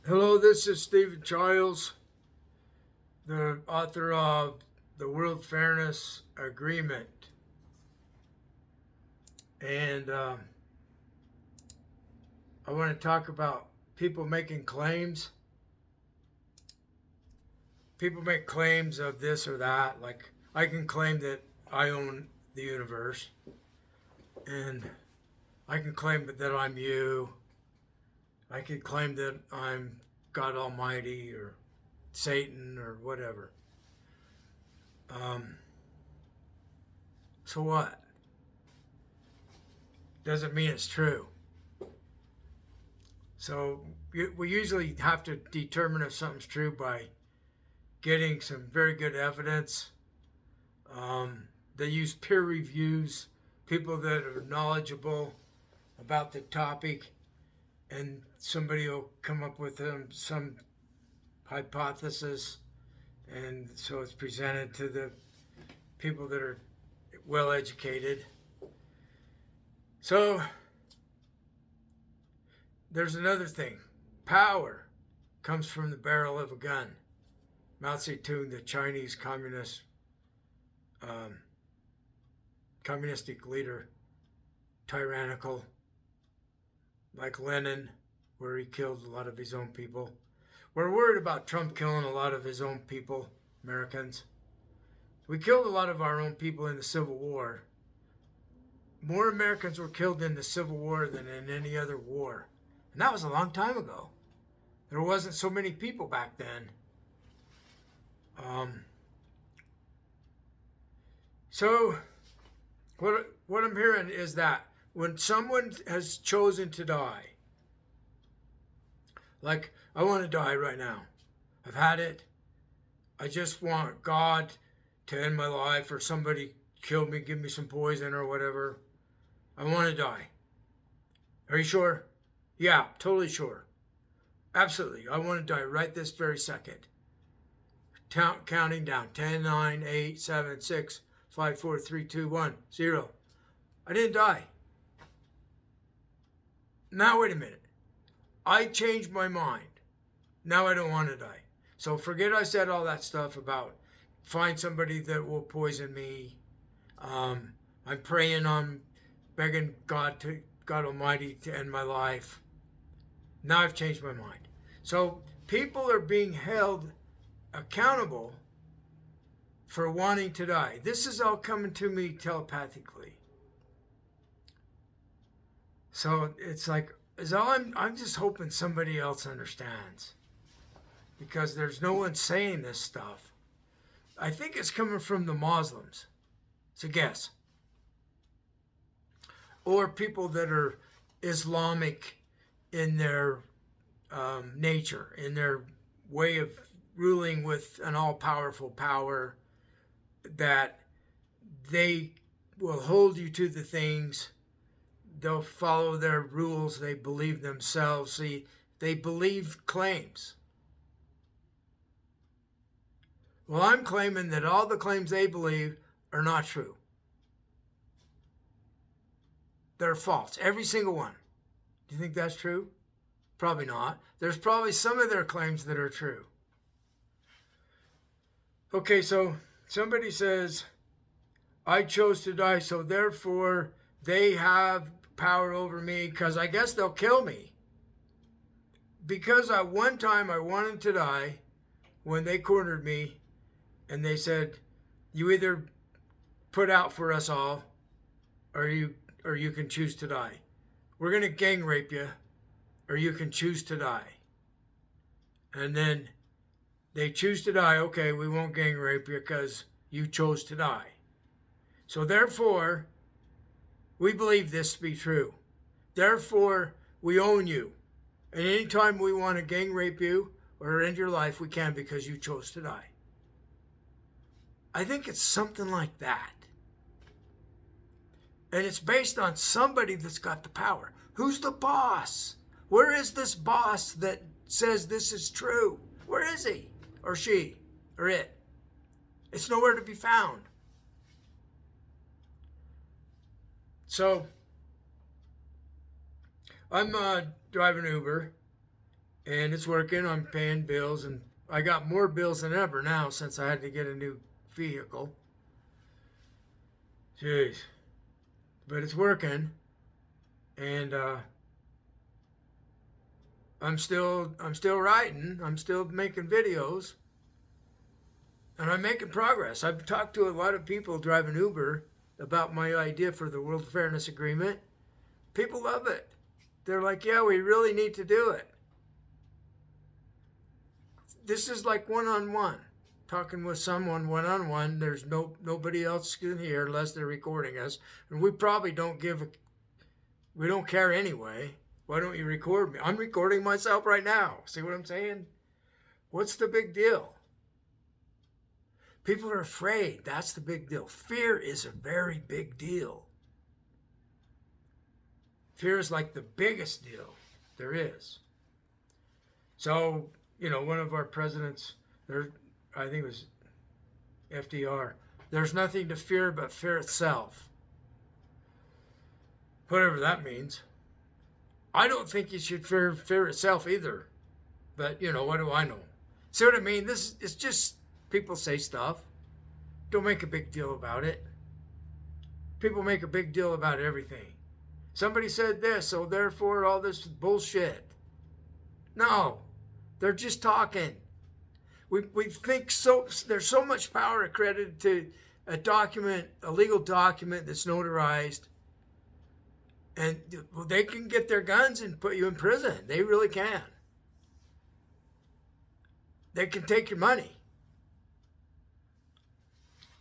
Hello, this is Stephen Childs, the author of the World Fairness Agreement. And I want to talk about people making claims. People make claims of this or that. Like, I can claim that I own the universe, and I can claim that I'm you. I can claim that I'm God Almighty or Satan or whatever. So what? Doesn't mean it's true. So we usually have to determine if something's true by getting some very good evidence. They use peer reviews, people that are knowledgeable about the topic, and somebody will come up with some hypothesis, and so it's presented to the people that are well educated. So there's another thing. Power comes from the barrel of a gun. Mao Zedong, the Chinese communistic leader, tyrannical, like Lenin, where he killed a lot of his own people. We're worried about Trump killing a lot of his own people, Americans. We killed a lot of our own people in the Civil War. More Americans were killed in the Civil War than in any other war. And that was a long time ago. There wasn't so many people back then. So what I'm hearing is that when someone has chosen to die, like I want to die right now. I've had it. I just want God to end my life, or somebody kill me, give me some poison or whatever. I want to die. Are you sure? Yeah, totally sure. Absolutely. I want to die right this very second. Counting down. 10, 9, 8, 7, 6, 5, 4, 3, 2, 1, 0. I didn't die. Now wait a minute. I changed my mind. Now I don't want to die. So forget I said all that stuff about find somebody that will poison me. I'm praying on begging God Almighty to end my life. Now I've changed my mind. So people are being held accountable for wanting to die. This is all coming to me telepathically. So it's like, I'm just hoping somebody else understands, because there's no one saying this stuff. I think it's coming from the Muslims. It's a guess. Or people that are Islamic in their nature, in their way of ruling with an all-powerful power, that they will hold you to the things. They'll follow their rules. They believe themselves. See, they believe claims. Well, I'm claiming that all the claims they believe are not true. They're false. Every single one. Do you think that's true? Probably not. There's probably some of their claims that are true. Okay, so somebody says, I chose to die, so therefore they have power over me, because I guess they'll kill me. Because at one time I wanted to die when they cornered me, and they said, you either put out for us all, or you can choose to die. We're going to gang rape you, or you can choose to die. And then they choose to die. Okay, we won't gang rape you because you chose to die. So therefore, we believe this to be true. Therefore, we own you. And anytime we want to gang rape you or end your life, we can, because you chose to die. I think it's something like that. And it's based on somebody that's got the power. Who's the boss? Where is this boss that says this is true? Where is he? Or she? Or it? It's nowhere to be found. So I'm driving Uber, And it's working. I'm paying bills, and I got more bills than ever now since I had to get a new vehicle. Jeez. But it's working. And I'm still writing. I'm still making videos. And I'm making progress. I've talked to a lot of people driving Uber about my idea for the World Fairness Agreement. People love it. They're like, yeah, we really need to do it. This is like one-on-one. Talking with someone one-on-one. There's nobody else can hear unless they're recording us. And we probably we don't care anyway. Why don't you record me? I'm recording myself right now. See what I'm saying? What's the big deal? People are afraid. That's the big deal. Fear is a very big deal. Fear is like the biggest deal there is. So, one of our presidents, I think it was FDR, there's nothing to fear but fear itself. Whatever that means. I don't think you should fear itself either. But, what do I know? See what I mean? It's just people say stuff. Don't make a big deal about it. People make a big deal about everything. Somebody said this, so therefore all this bullshit. No, they're just talking. We think there's so much power accredited to a legal document that's notarized. And they can get their guns and put you in prison. They really can. They can take your money.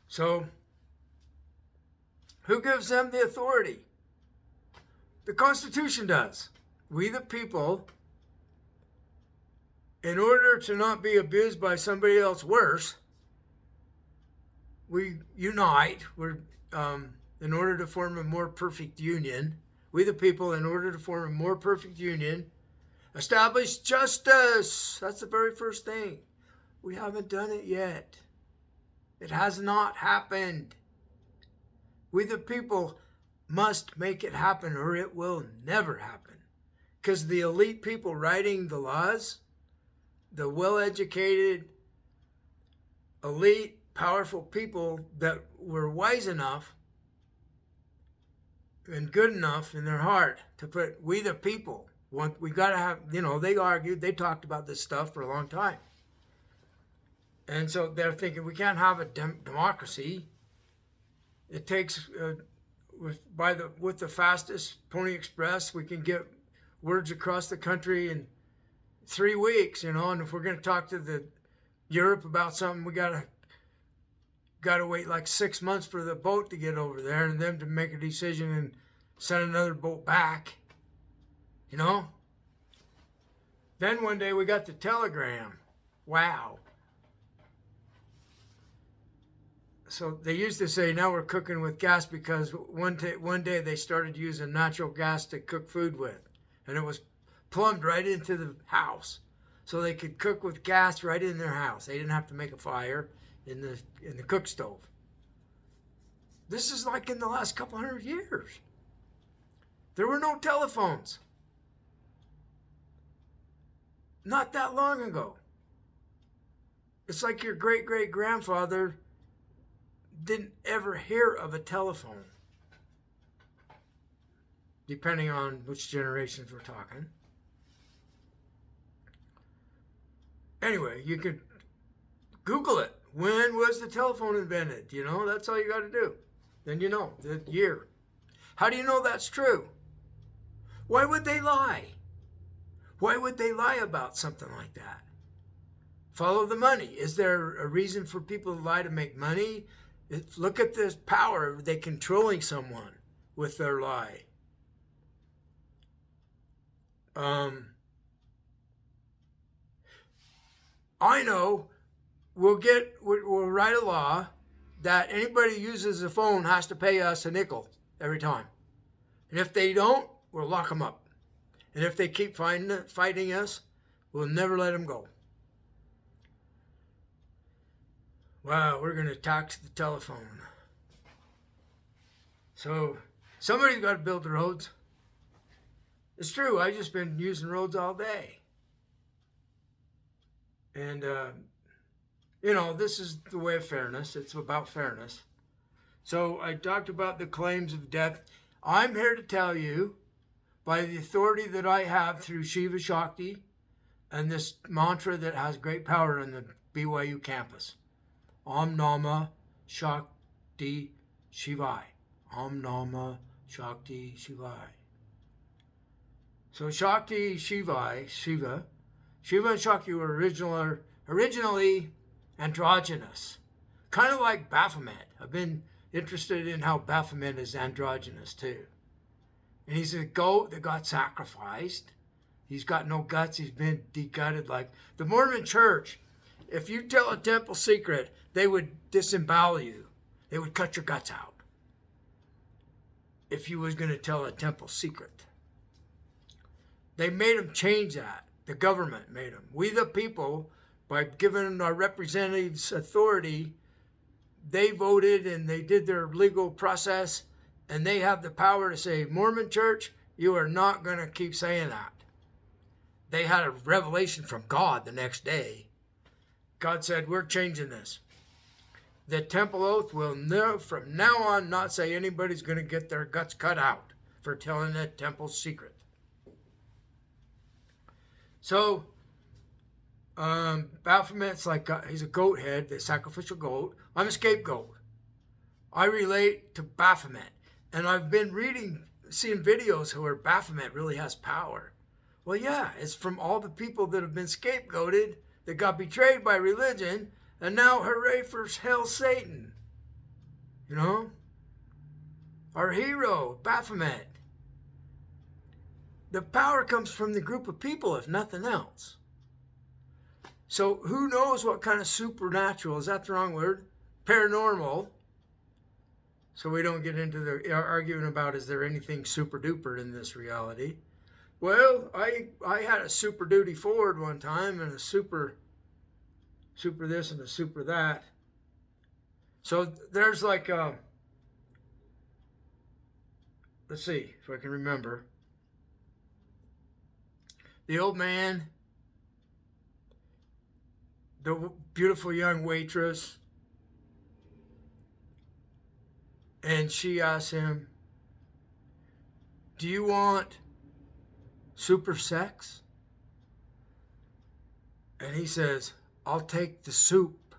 So, who gives them the authority? The Constitution does. We the people, in order to not be abused by somebody else worse, we unite. In order to form a more perfect union. We the people, in order to form a more perfect union, establish justice. That's the very first thing. We haven't done it yet. It has not happened. We the people must make it happen or it will never happen. Because the elite people writing the laws, the well-educated, elite, powerful people that were wise enough and good enough in their heart to put we the people, we got to have, they talked about this stuff for a long time. And so they're thinking we can't have a democracy. It takes, with the fastest Pony Express, we can get words across the country in 3 weeks, and if we're going to talk to Europe about something, we got to wait like 6 months for the boat to get over there and them to make a decision and send another boat back, Then one day we got the telegram. Wow. So they used to say now we're cooking with gas because one day they started using natural gas to cook food with. And it was plumbed right into the house. So they could cook with gas right in their house. They didn't have to make a fire in the cook stove. This is like in the last couple hundred years. There were no telephones. Not that long ago. It's like your great-great-grandfather didn't ever hear of a telephone. Depending on which generations we're talking. Anyway, you could Google it. When was the telephone invented? That's all you got to do. Then you know the year. How do you know that's true? Why would they lie? Why would they lie about something like that? Follow the money. Is there a reason for people to lie to make money? Look at this power. They're controlling someone with their lie. I know we'll write a law that anybody who uses a phone has to pay us a nickel every time. And if they don't, we'll lock them up. And if they keep fighting us, we'll never let them go. Wow, we're going to tax the telephone. So somebody's got to build the roads. It's true, I've just been using roads all day. And, this is the way of fairness. It's about fairness. So I talked about the claims of death. I'm here to tell you, by the authority that I have through Shiva Shakti and this mantra that has great power in the BYU campus, Om Namah Shakti Shivaya. Om Namah Shakti Shivaya. So Shakti Shivaya, Shiva and Shakti were originally androgynous, kind of like Baphomet. I've been interested in how Baphomet is androgynous too. And he's a goat that got sacrificed. He's got no guts. He's been degutted. Like the Mormon church, if you tell a temple secret, they would disembowel you. They would cut your guts out if you was going to tell a temple secret. They made him change that. The government made him. We the people, by giving our representatives authority, they voted and they did their legal process, and they have the power to say, Mormon church, you are not going to keep saying that. They had a revelation from God the next day. God said, we're changing this. The temple oath will from now on not say anybody's going to get their guts cut out for telling a temple secret. So, Baphomet's like, he's a goat head, the sacrificial goat. I'm a scapegoat. I relate to Baphomet. And I've been seeing videos where Baphomet really has power. Well, yeah, it's from all the people that have been scapegoated, that got betrayed by religion, and now hooray for hell Satan. Our hero, Baphomet. The power comes from the group of people, if nothing else. So who knows what kind of supernatural, is that the wrong word? Paranormal. So we don't get into the arguing about, is there anything super duper in this reality? Well, I had a Super Duty Ford one time and a super this and a super that. So there's like, let's see if I can remember. The old man, the beautiful young waitress, and she asked him, do you want super sex? And he says, I'll take the soup.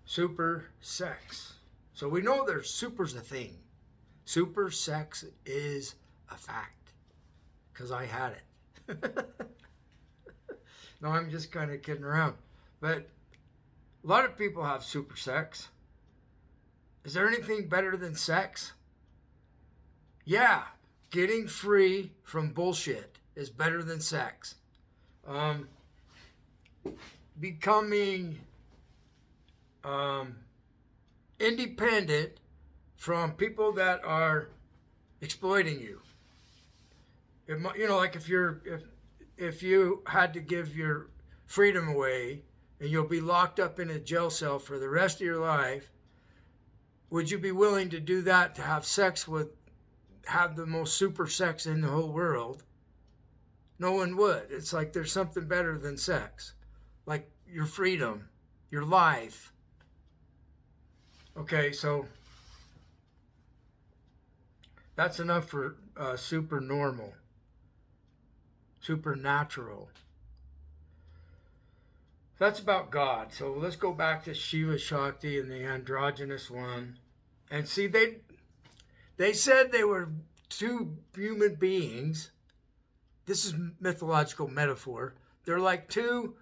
Super sex. So we know there's super's a thing. Super sex is a fact. Because I had it. No, I'm just kind of kidding around. But a lot of people have super sex. Is there anything better than sex? Yeah, getting free from bullshit is better than sex. Becoming independent from people that are exploiting you. Like if you had to give your freedom away and you'll be locked up in a jail cell for the rest of your life, would you be willing to do that, to have the most super sex in the whole world? No one would. It's like there's something better than sex. Like your freedom, your life. Okay, so that's enough for super normal. Supernatural. That's about God. So let's go back to Shiva Shakti and the androgynous one. And see, they said they were two human beings. This is mythological metaphor. They're like two,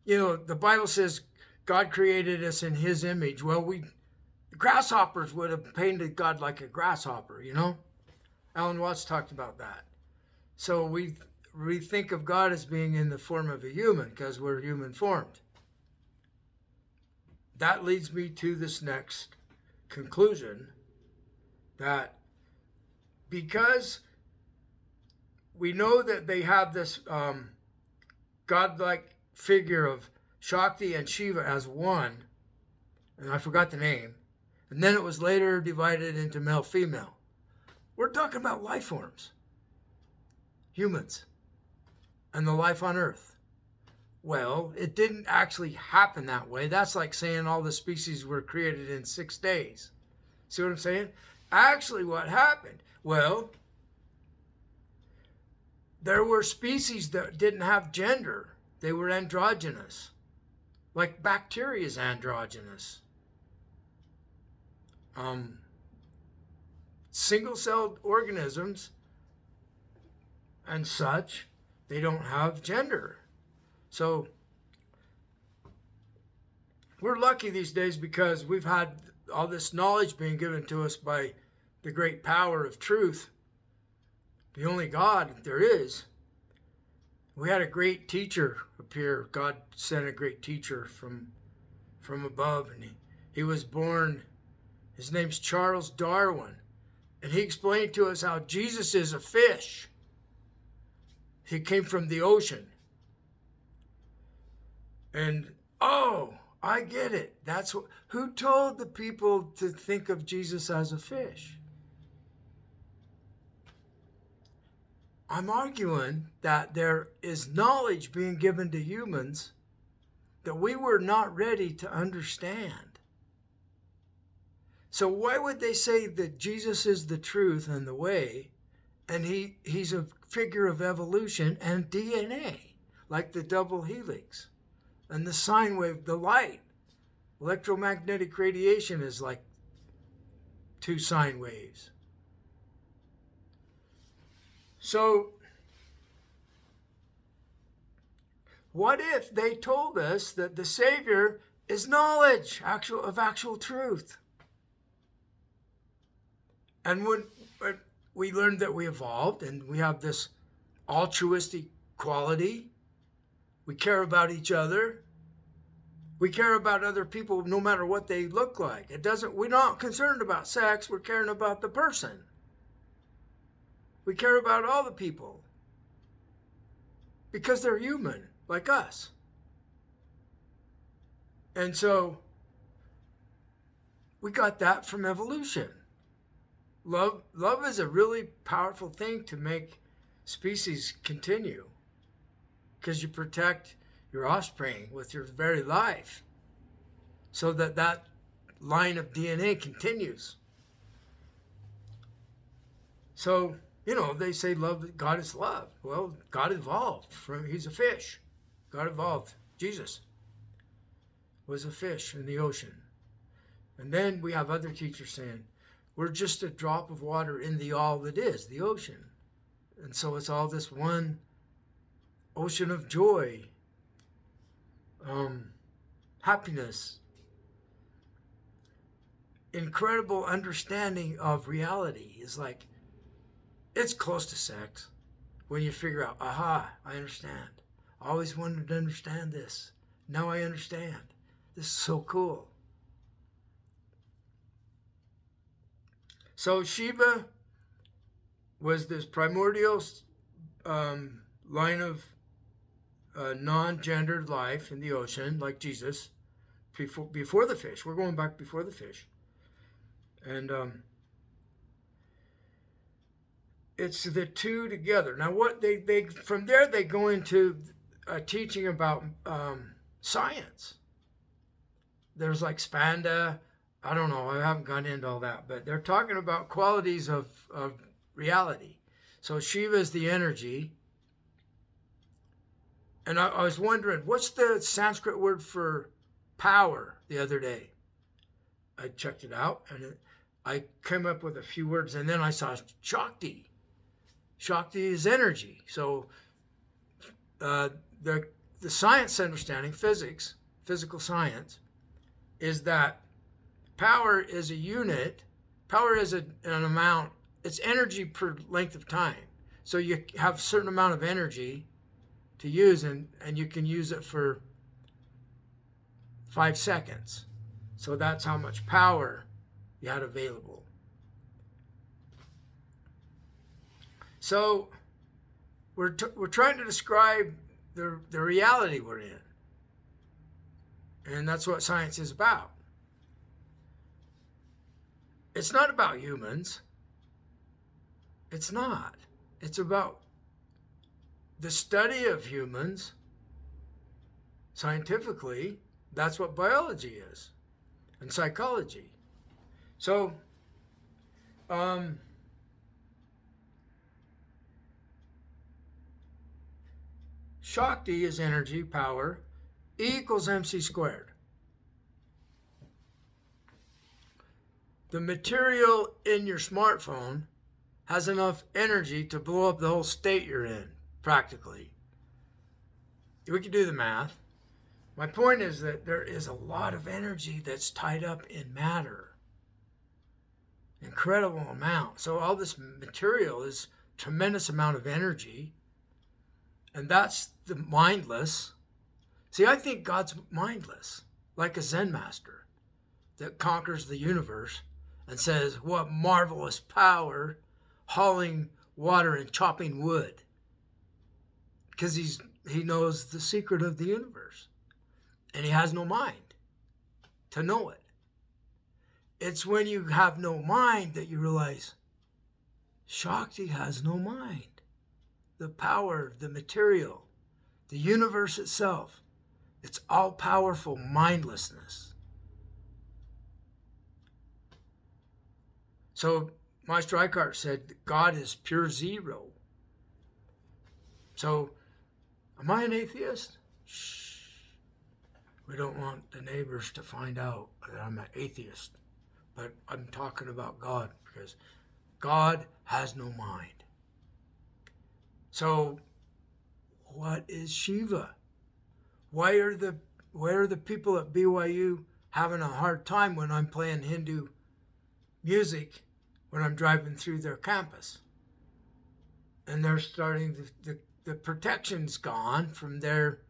the Bible says God created us in his image. Well, grasshoppers would have painted God like a grasshopper, Alan Watts talked about that. So we think of God as being in the form of a human because we're human formed. That leads me to this next conclusion, that because we know that they have this godlike figure of Shakti and Shiva as one, and I forgot the name, and then it was later divided into male-female. We're talking about life forms, humans, and the life on earth. Well, it didn't actually happen that way. That's like saying all the species were created in 6 days. See what I'm saying? Actually, what happened? Well, there were species that didn't have gender. They were androgynous. Like bacteria is androgynous. Single-celled organisms and such, they don't have gender. So we're lucky these days because we've had all this knowledge being given to us by the great power of truth, the only God there is. We had a great teacher appear. God sent a great teacher from above, and he was born. His name's Charles Darwin, and he explained to us how Jesus is a fish. He came from the ocean. And, oh, I get it. That's who told the people to think of Jesus as a fish? I'm arguing that there is knowledge being given to humans that we were not ready to understand. So why would they say that Jesus is the truth and the way, and he's a figure of evolution and DNA, like the double helix and the sine wave, the light? Electromagnetic radiation is like 2 sine waves. So what if they told us that the Savior is knowledge of actual truth? And when we learned that we evolved and we have this altruistic quality, we care about each other. We care about other people no matter what they look like. We're not concerned about sex, we're caring about the person. We care about all the people because they're human, like us. And so we got that from evolution. Love is a really powerful thing to make species continue, because you protect your offspring with your very life so that line of DNA continues. So, they say God is love. Well, God evolved he's a fish. God evolved. Jesus was a fish in the ocean. And then we have other teachers saying, we're just a drop of water in the all that is, the ocean. And so it's all this one ocean of joy, happiness, incredible understanding of reality. Is like, it's close to sex when you figure out, aha, I understand. I always wanted to understand this. Now I understand. This is so cool. So Shiva was this primordial line of non-gendered life in the ocean, like Jesus, before the fish. We're going back before the fish. And it's the two together. Now, what they from there they go into teaching about science. There's like Spanda. I don't know. I haven't gone into all that, but they're talking about qualities of reality. So Shiva is the energy. And I was wondering, what's the Sanskrit word for power the other day? I checked it out, and I came up with a few words, and then I saw Shakti. Shakti is energy. So the science understanding, physical science, is that power is a unit. Power is an amount. It's energy per length of time. So you have a certain amount of energy to use, and you can use it for 5 seconds. So that's how much power you had available. So we're trying to describe the reality we're in. And that's what science is about. It's not about humans. It's not. It's about the study of humans Scientifically, that's what biology is and psychology. So, Shakti is energy, power. E equals mc squared. The material in your smartphone has enough energy to blow up the whole state you're in, practically. We can do the math. My point is that there is a lot of energy that's tied up in matter. Incredible amount. So all this material is a tremendous amount of energy. And that's the mindless. See, I think God's mindless, like a Zen master that conquers the universe and says, what marvelous power hauling water and chopping wood. Because he knows the secret of the universe. And he has no mind to know it. It's when you have no mind that you realize Shakti has no mind. The power, the material, the universe itself, it's all-powerful mindlessness. So Meister Eckhart said God is pure zero. So, am I an atheist? Shh. We don't want the neighbors to find out that I'm an atheist. But I'm talking about God because God has no mind. So, what is Shiva? Why are the people at BYU having a hard time when I'm playing Hindu music when I'm driving through their campus? And they're starting, the protection's gone from their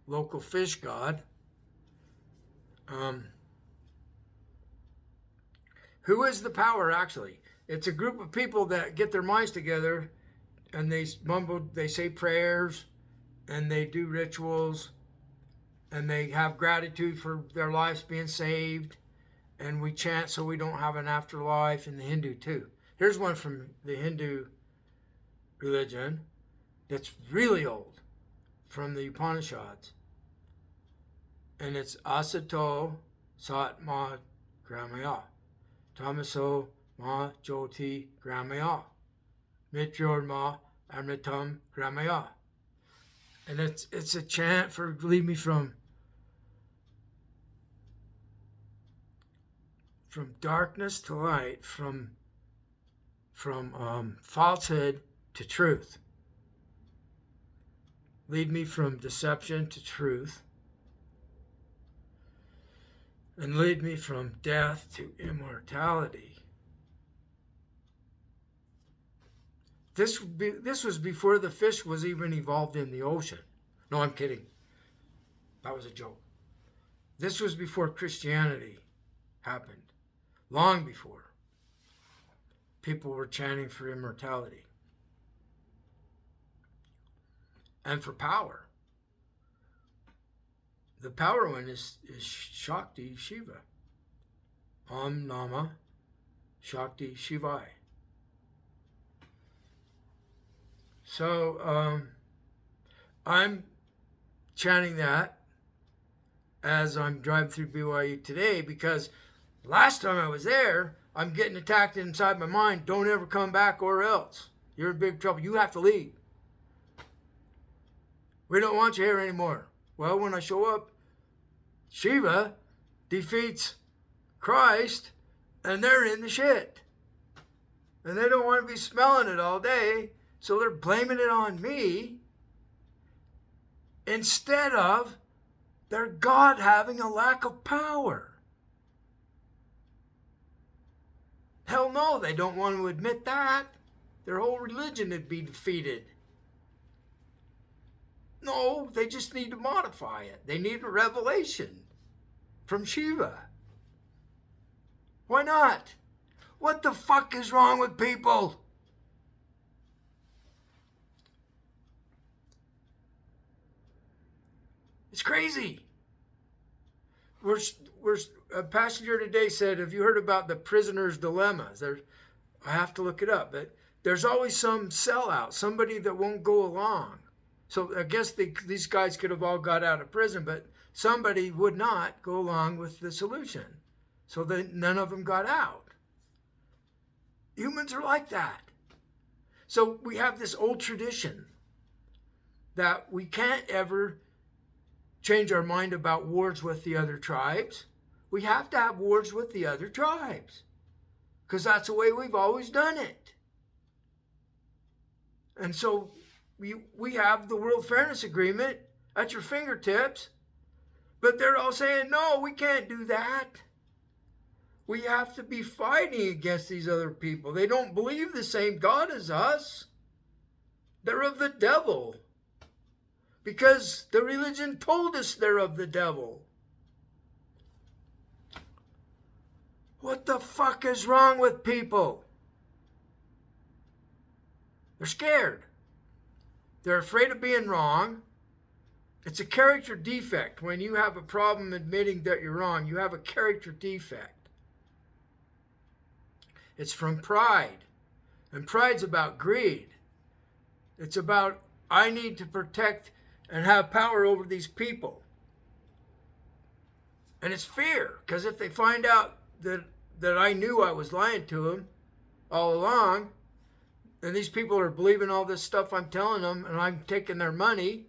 local fish god. Who is the power, actually? It's a group of people that get their minds together and they say prayers and they do rituals and they have gratitude for their lives being saved, and we chant so we don't have an afterlife in the Hindu too. Here's one from the Hindu religion that's really old, from the Upanishads. And it's Asato Sat Ma Gramaya, Tamaso Ma Jyoti Gramaya, Mrityorma Amritam Gramaya. And it's a chant for lead me from darkness to light, from falsehood to truth. Lead me from deception to truth. And lead me from death to immortality. This was before the fish was even evolved in the ocean. No, I'm kidding. That was a joke. This was before Christianity happened. Long before. People were chanting for immortality. And for power. The power one is Shakti Shiva. Om Nama Shakti Shivaya. So I'm chanting that as I'm driving through BYU today, because last time I was there, I'm getting attacked inside my mind. Don't ever come back or else. You're in big trouble. You have to leave. We don't want you here anymore. Well, when I show up, Shiva defeats Christ and they're in the shit. And they don't want to be smelling it all day, so they're blaming it on me instead of their God having a lack of power. Hell no, they don't want to admit that. Their whole religion would be defeated. No, they just need to modify it. They need a revelation from Shiva. Why not? What the fuck is wrong with people? It's crazy. A passenger today said, have you heard about the prisoner's dilemma? I have to look it up, but there's always some sellout, somebody that won't go along. So I guess these guys could have all got out of prison, but somebody would not go along with the solution. So that none of them got out. Humans are like that. So we have this old tradition that we can't ever change our mind about wars with the other tribes. We have to have wars with the other tribes because that's the way we've always done it. And so we have the World Fairness Agreement at your fingertips, but they're all saying, no, we can't do that. We have to be fighting against these other people. They don't believe the same God as us. They're of the devil. Because the religion told us they're of the devil. What the fuck is wrong with people? They're scared. They're afraid of being wrong. It's a character defect. When you have a problem admitting that you're wrong, you have a character defect. It's from pride. And pride's about greed. It's about, I need to protect and have power over these people. And it's fear, because if they find out that I knew I was lying to them all along, and these people are believing all this stuff I'm telling them, and I'm taking their money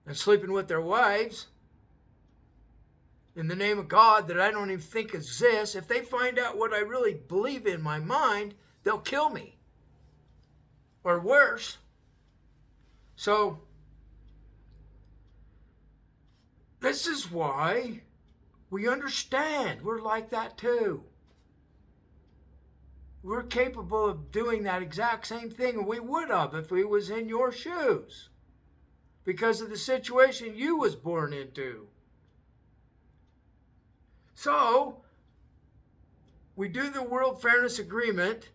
and sleeping with their wives in the name of God that I don't even think exists, if they find out what I really believe in my mind, they'll kill me. Or worse. So, this is why we understand we're like that too. We're capable of doing that exact same thing, and we would have if we was in your shoes because of the situation you was born into. So, we do the World Fairness Agreement.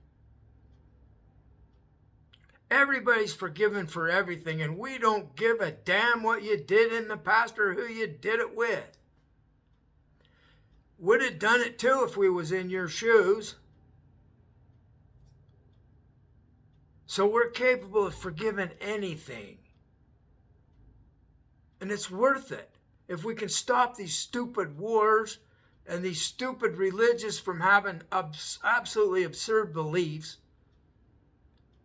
Everybody's forgiven for everything, and we don't give a damn what you did in the past or who you did it with. Would have done it too if we was in your shoes. So we're capable of forgiving anything. And it's worth it if we can stop these stupid wars and these stupid religious from having absolutely absurd beliefs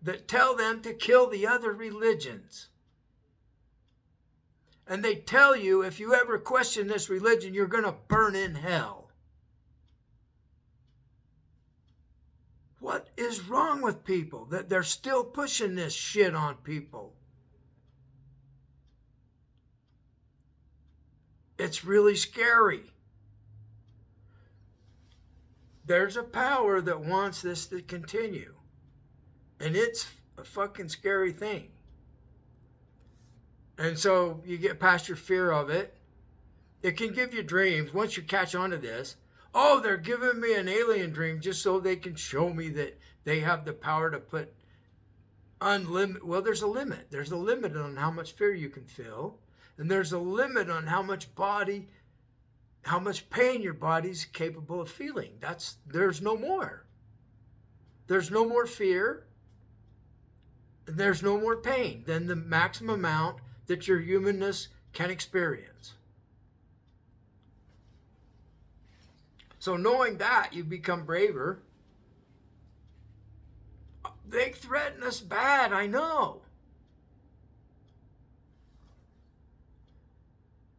that tell them to kill the other religions. And they tell you if you ever question this religion, you're going to burn in hell. What is wrong with people that they're still pushing this shit on people? It's really scary. There's a power that wants this to continue. And it's a fucking scary thing. And so you get past your fear of it. It can give you dreams once you catch on to this. Oh, they're giving me an alien dream just so they can show me that they have the power to put unlimited. Well, there's a limit. There's a limit on how much fear you can feel. And there's a limit on how much pain your body's capable of feeling. There's no more. There's no more fear. There's no more pain than the maximum amount that your humanness can experience. So knowing that, you become braver. They threaten us bad, I know.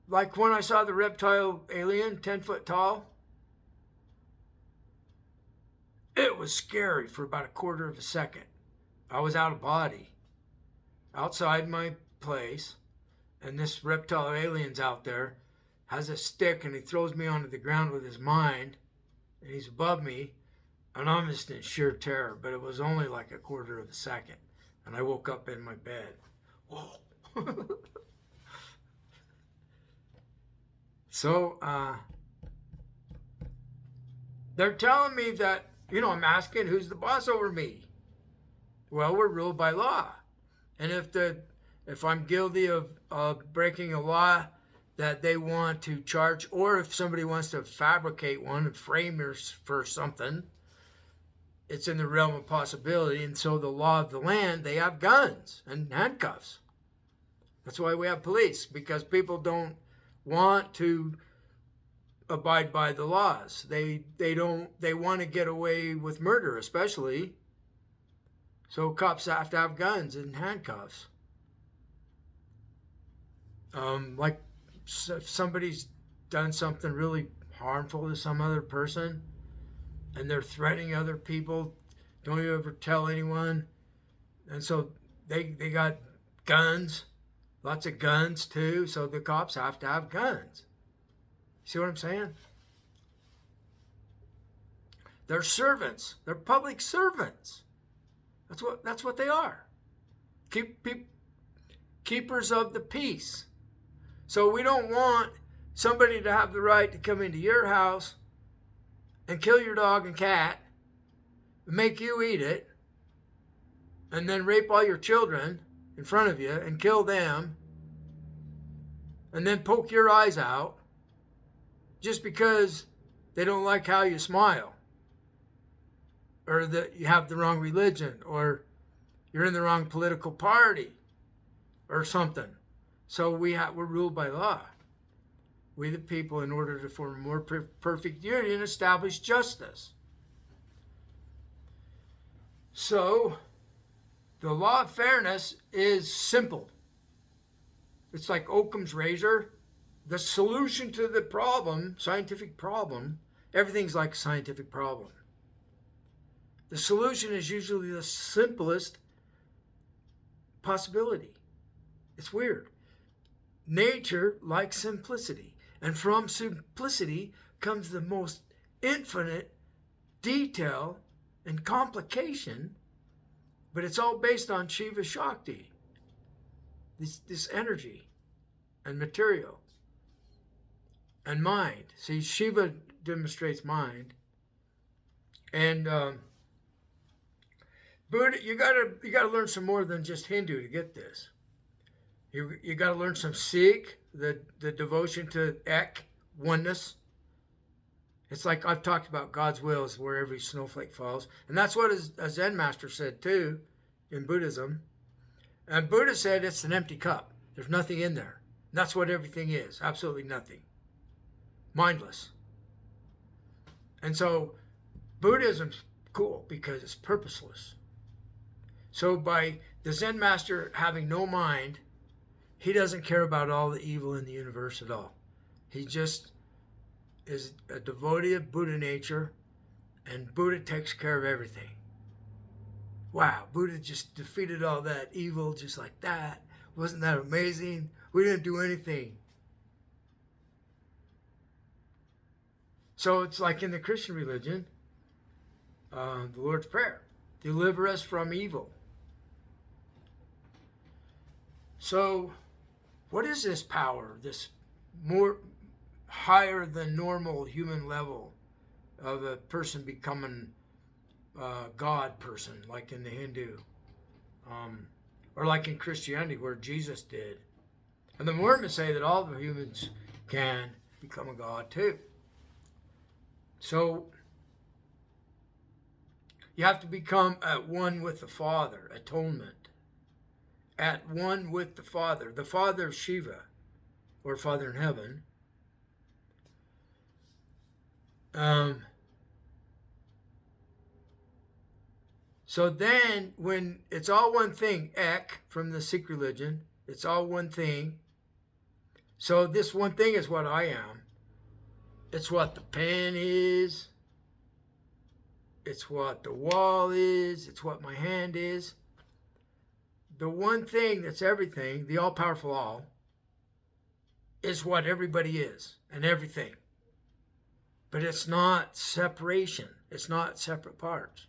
Like when I saw the reptile alien, 10 foot tall, it was scary for about a quarter of a second. I was out of body, outside my place, and this reptile alien's out there, has a stick, and he throws me onto the ground with his mind, and he's above me, and I'm just in sheer terror, but it was only like a quarter of a second, and I woke up in my bed. Whoa. So, they're telling me that, I'm asking who's the boss over me. Well, we're ruled by law. And if I'm guilty of breaking a law that they want to charge, or if somebody wants to fabricate one and frame yours for something, it's in the realm of possibility. And so the law of the land, they have guns and handcuffs. That's why we have police, because people don't want to abide by the laws. They want to get away with murder, especially. So cops have to have guns and handcuffs. Like if somebody's done something really harmful to some other person and they're threatening other people, don't you ever tell anyone. And so they got guns, lots of guns too, so the cops have to have guns. See what I'm saying? They're servants. They're public servants. That's what they are. Keepers of the peace. So we don't want somebody to have the right to come into your house and kill your dog and cat and make you eat it and then rape all your children in front of you and kill them and then poke your eyes out just because they don't like how you smile or that you have the wrong religion or you're in the wrong political party or something. So we're ruled by law. We the people, in order to form a more perfect union, establish justice. So the law of fairness is simple. It's like Occam's razor. The solution to the problem, scientific problem, everything's like a scientific problem. The solution is usually the simplest possibility. It's weird. Nature likes simplicity, and from simplicity comes the most infinite detail and complication, but it's all based on Shiva Shakti, this energy and material and mind. See, Shiva demonstrates mind, and Buddha. You gotta learn some more than just Hindu to get this. You got to learn some Sikh, the devotion to Ek, oneness. It's like I've talked about, God's will is where every snowflake falls. And that's what a Zen master said too in Buddhism. And Buddha said it's an empty cup. There's nothing in there. And that's what everything is. Absolutely nothing. Mindless. And so Buddhism's cool because it's purposeless. So by the Zen master having no mind, he doesn't care about all the evil in the universe at all. He just is a devotee of Buddha nature, and Buddha takes care of everything. Wow, Buddha just defeated all that evil just like that. Wasn't that amazing? We didn't do anything. So it's like in the Christian religion, the Lord's Prayer. Deliver us from evil. So what is this power, this more higher than normal human level of a person becoming a God person, like in the Hindu, or like in Christianity where Jesus did? And the Mormons say that all the humans can become a God too. So you have to become at one with the Father, atonement. At one with the Father of Shiva, or Father in heaven. So then, when it's all one thing, Ek, from the Sikh religion, it's all one thing. So this one thing is what I am. It's what the pen is. It's what the wall is. It's what my hand is. The one thing that's everything, the all-powerful all, is what everybody is and everything. But it's not separation. It's not separate parts.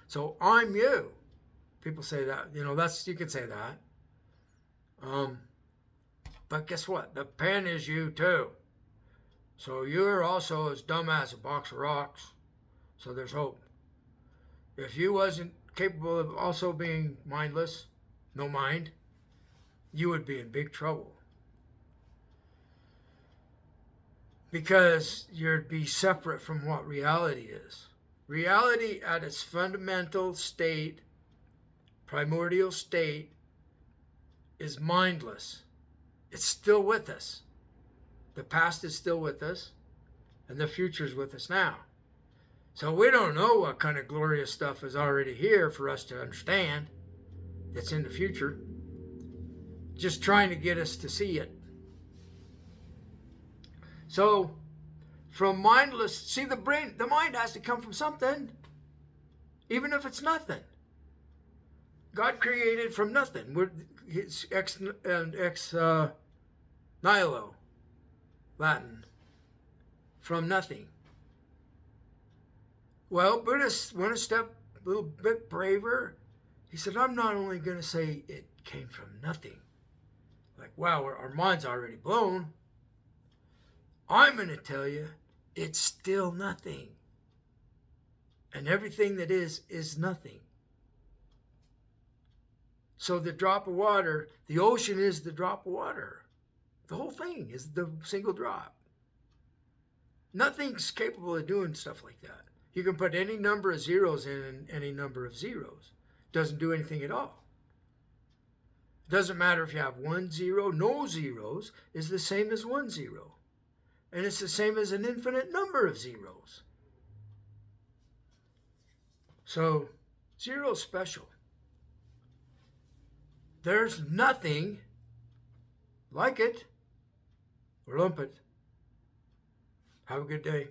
So I'm you. People say that. You can say that. But guess what? The pen is you too. So you're also as dumb as a box of rocks. So there's hope. If you wasn't capable of also being mindless, no mind, you would be in big trouble. Because you'd be separate from what reality is. Reality at its fundamental state, primordial state, is mindless. It's still with us. The past is still with us, and the future is with us now. So we don't know what kind of glorious stuff is already here for us to understand that's in the future. Just trying to get us to see it. So, from mindless, see, the mind has to come from something, even if it's nothing. God created from nothing. It's ex nihilo, Latin, from nothing. Well, Buddhist went a little bit braver. He said, I'm not only going to say it came from nothing, like, wow, our mind's already blown. I'm going to tell you, it's still nothing. And everything that is nothing. So the drop of water, the ocean is the drop of water. The whole thing is the single drop. Nothing's capable of doing stuff like that. You can put any number of zeros in any number of zeros. Doesn't do anything at all. Doesn't matter if you have 1 0, no zeros is the same as 1 0. And it's the same as an infinite number of zeros. So, zero is special. There's nothing like it or lump it. Have a good day.